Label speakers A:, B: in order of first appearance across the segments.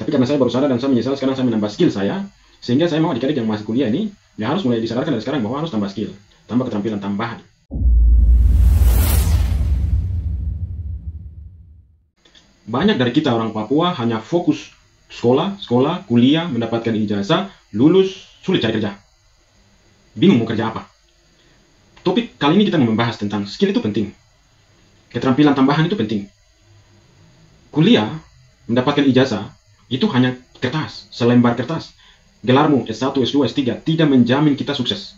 A: Tapi karena saya baru sadar dan saya menyesal, sekarang saya menambah skill saya, sehingga saya mau adik-adik yang masih kuliah ini, ya harus mulai disadarkan dari sekarang bahwa harus tambah skill, tambah keterampilan tambahan. Banyak dari kita orang Papua hanya fokus sekolah, kuliah, mendapatkan ijazah, lulus, sulit cari kerja. Bingung mau kerja apa. Topik kali ini kita mau membahas tentang skill itu penting. Keterampilan tambahan itu penting. Kuliah, mendapatkan ijazah, itu hanya kertas, selembar kertas. Gelarmu S1, S2, S3 tidak menjamin kita sukses.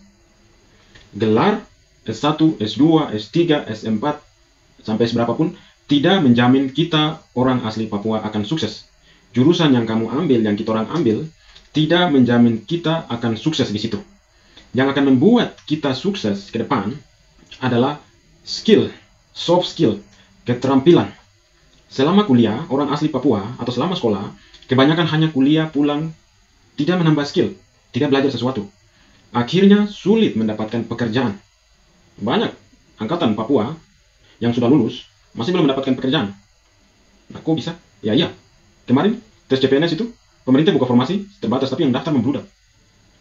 A: Gelar S1, S2, S3, S4, sampai seberapapun, tidak menjamin kita orang asli Papua akan sukses. Jurusan yang kamu ambil, yang kita orang ambil, tidak menjamin kita akan sukses di situ. Yang akan membuat kita sukses ke depan adalah skill, soft skill, keterampilan. Selama kuliah, orang asli Papua atau selama sekolah, kebanyakan hanya kuliah, pulang, tidak menambah skill, tidak belajar sesuatu. Akhirnya sulit mendapatkan pekerjaan. Banyak angkatan Papua yang sudah lulus masih belum mendapatkan pekerjaan. Nah, kok bisa? Ya iya. Kemarin tes CPNS itu pemerintah buka formasi terbatas, tapi yang daftar membludak.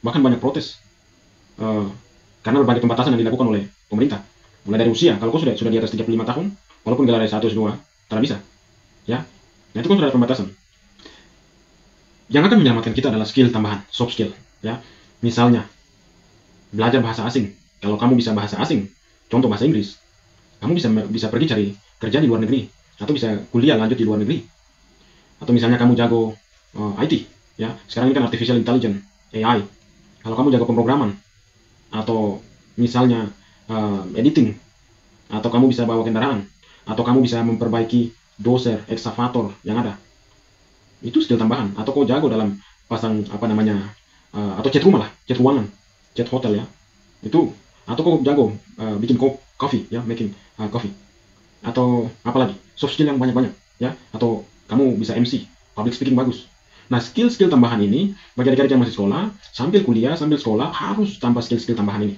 A: Bahkan banyak protes karena berbagai pembatasan yang dilakukan oleh pemerintah. Mulai dari usia, kalau kau sudah di atas 35 tahun, walaupun gelar S1, S2, tidak bisa. Ya, nah itu kan sudah ada pembatasan. Yang akan menyelamatkan kita adalah skill tambahan, soft skill. Ya, misalnya belajar bahasa asing. Kalau kamu bisa bahasa asing, contoh bahasa Inggris, kamu bisa pergi cari kerja di luar negeri, atau bisa kuliah lanjut di luar negeri. Atau misalnya kamu jago IT, ya sekarang ini kan artificial intelligence, AI. Kalau kamu jago pemrograman, atau misalnya editing, atau kamu bisa bawa kendaraan, atau kamu bisa memperbaiki doser, ekskavator yang ada, itu skill tambahan. Atau kau jago dalam pasang atau cat rumah lah, cat ruangan, cat hotel ya, itu. Atau kau jago bikin coffee ya, making coffee. Atau apalagi soft skill yang banyak-banyak ya. Atau kamu bisa MC, public speaking bagus. Nah, skill-skill tambahan ini bagi adik-adik yang masih sekolah, sambil kuliah, sambil sekolah, harus tambah skill-skill tambahan ini.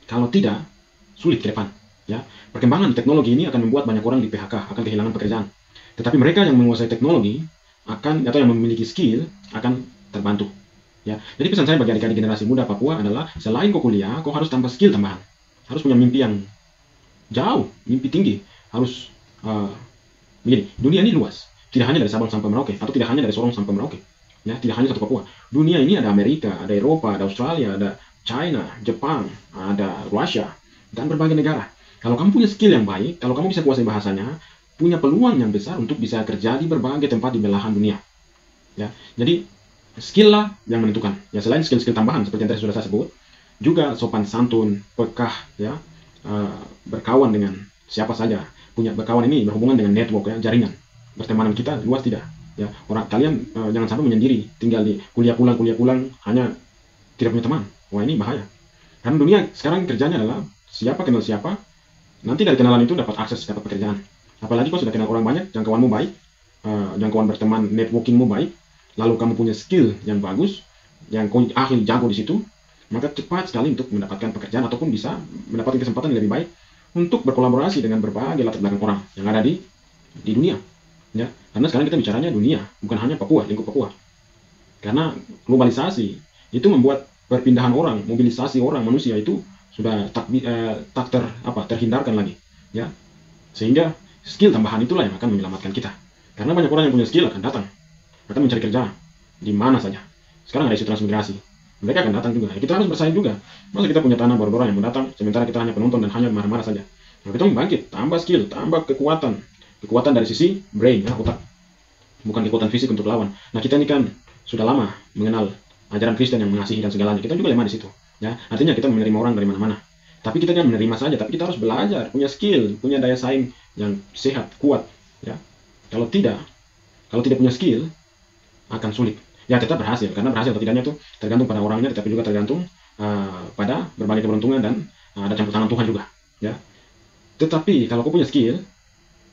A: Kalau tidak, sulit ke depan. Ya, perkembangan teknologi ini akan membuat banyak orang di PHK, akan kehilangan pekerjaan. Tetapi mereka yang menguasai teknologi atau yang memiliki skill akan terbantu. Ya, jadi pesan saya bagi adik-adik generasi muda Papua adalah selain kau kuliah, kau harus tambah skill tambahan. Harus punya mimpi yang jauh, mimpi tinggi. Harus begini, dunia ini luas. Tidak hanya dari Sabang sampai Merauke, atau tidak hanya dari Sorong sampai Merauke. Ya, tidak hanya satu Papua. Dunia ini ada Amerika, ada Eropa, ada Australia, ada China, Jepang, ada Rusia, dan berbagai negara. Kalau kamu punya skill yang baik, kalau kamu bisa kuasai bahasanya, punya peluang yang besar untuk bisa kerja di berbagai tempat di belahan dunia. Ya, jadi skill lah yang menentukan. Ya, selain skill-skill tambahan seperti yang tadi sudah saya sebut, juga sopan santun, pekah, ya, berkawan dengan siapa saja. Berkawan ini berhubungan dengan network ya, jaringan. Pertemanan kita luas tidak. Ya, kalian jangan sampai menyendiri, tinggal di kuliah pulang hanya tidak punya teman. Wah, ini bahaya. Karena dunia sekarang kerjanya adalah siapa kenal siapa, nanti dari kenalan itu dapat akses dapat pekerjaan. Apalagi kau sudah kenal orang banyak, jangkauanmu baik, jangkauan berteman, networkingmu baik, lalu kamu punya skill yang bagus, yang kau ahli jago di situ, maka cepat sekali untuk mendapatkan pekerjaan ataupun bisa mendapatkan kesempatan yang lebih baik untuk berkolaborasi dengan berbagai latar belakang orang yang ada di dunia. Ya, karena sekarang kita bicaranya dunia, bukan hanya Papua, lingkup Papua. Karena globalisasi itu membuat perpindahan orang, mobilisasi orang manusia itu sudah terhindarkan lagi. Ya, sehingga skill tambahan itulah yang akan menyelamatkan kita. Karena banyak orang yang punya skill akan datang, akan mencari kerja di mana saja. Sekarang ada isu transmigrasi, mereka akan datang juga. Ya, kita harus bersaing juga. Masa kita punya tanah baru orang yang mendatang, sementara kita hanya penonton dan hanya marah-marah saja. Nah, kita membangkit, tambah skill, tambah kekuatan dari sisi brain, ya, otak, bukan kekuatan fisik untuk lawan. Nah, kita ini kan sudah lama mengenal ajaran Kristen yang mengasihi dan segalanya. Kita juga lemah di situ. Ya, artinya kita menerima orang dari mana-mana. Tapi kita jangan menerima saja, tapi kita harus belajar, punya skill, punya daya saing yang sehat, kuat. Ya, kalau tidak punya skill akan sulit. Ya, tetap berhasil, karena berhasil atau tidaknya itu tergantung pada orangnya, tetapi juga tergantung pada berbagai keberuntungan dan ada campur tangan Tuhan juga. Ya, tetapi kalau kau punya skill,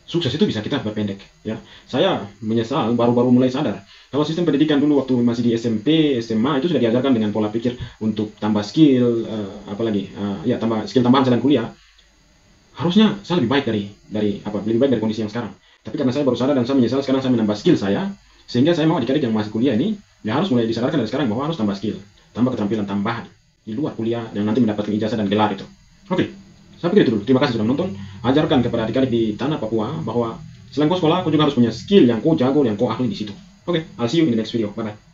A: sukses itu bisa kita berpendek. Ya, saya menyesal baru-baru mulai sadar kalau sistem pendidikan dulu waktu masih di SMP, SMA itu sudah diajarkan dengan pola pikir untuk tambah skill, tambah skill tambahan selain kuliah. Harusnya saya lebih baik dari kondisi yang sekarang. Tapi karena saya baru sadar dan saya menyesal, sekarang saya menambah skill saya, Sehingga saya mau adik-adik yang masih kuliah ini, ya harus mulai disadarkan dari sekarang bahwa harus tambah skill, tambah keterampilan tambahan di luar kuliah yang nanti mendapatkan ijazah dan gelar itu. Oke, saya pikir itu dulu. Terima kasih sudah menonton. Ajarkan kepada adik-adik di tanah Papua bahwa selain kau sekolah, kau juga harus punya skill yang kau jago, yang kau ahli di situ. Oke, I'll see you in the next video. Bye-bye.